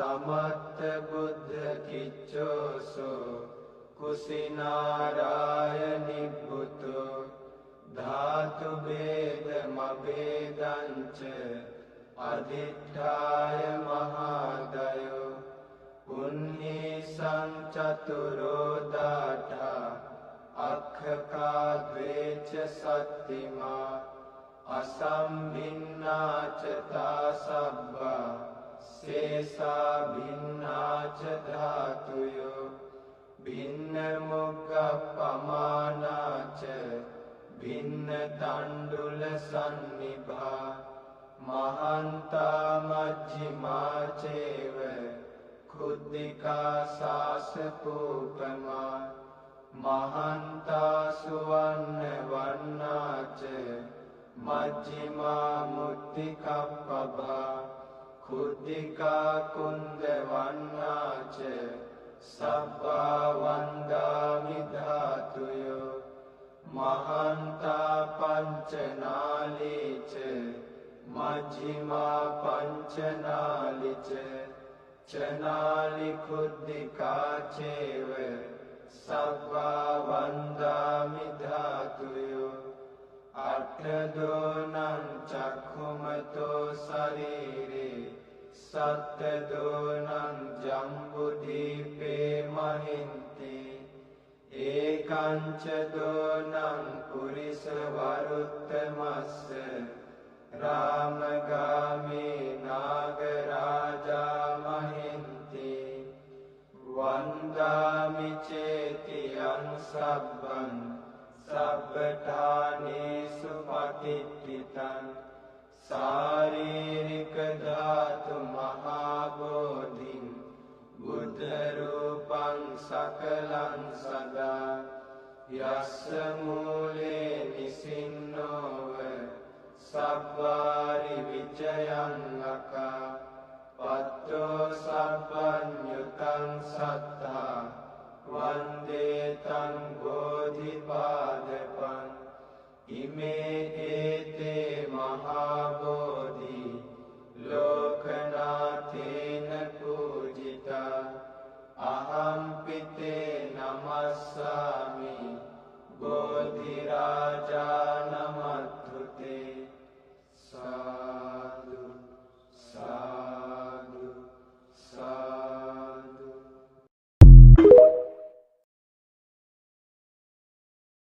සමත්ත බුද්ධ කිච්චෝසෝ කුසිනාරාය නිබ්බුතෝ ධාතු බේද මබේදංච අදිඨාය මහාදයෝ පුඤ්ඤේ සංචතුරෝ දාඨා අක්ඛකා ද්වේච සත්තිමා අසම්භින්නාච තා සබ්බා සේසා භින්නාච ධාතුයෝ භින්න මොග්ගප්පමානාච භින්න තණ්ඩුල සන්නිභා මහන්තා මජ්ජිමා චේව කුද්ධිකා සාසපූපමා මහන්තා සුවන්න වන්නාච මජ්ජිමා මුත්තිකප්පභා කුද්ධිකා කුන්ද වන්නාච සබ්බා වන්දාමි ධාතුයෝ මහන්තා පංචනාලීච මජ්ජිමා පංචනාලිච චනාලි කුද්ධිකා චේව සබ්බා වන්දාමි ධාතුයෝ අට්ඨදෝනං චක්ඛුමතෝ ශරීරේ සත්තදෝනං ජම්බුදීපේ මහින්ති ඒකංච දෝනං පුරිස වරුත්තමස්ස රාමගාමී නාගරාජා මහින්ති වන්දාමි චේතියං සබ්බං සබ්බඨානේසු පතිට්ඨිතං සාරීරික ධාතු මහා බෝධින් බුද්ධ රූපං සකලං සදා යස්ස මූලේ නිසින්නෝව සබ්බාරි විජයං අකා පත්තෝ සබ්බඤ්ඤුතං සත්තා වන්දේ තං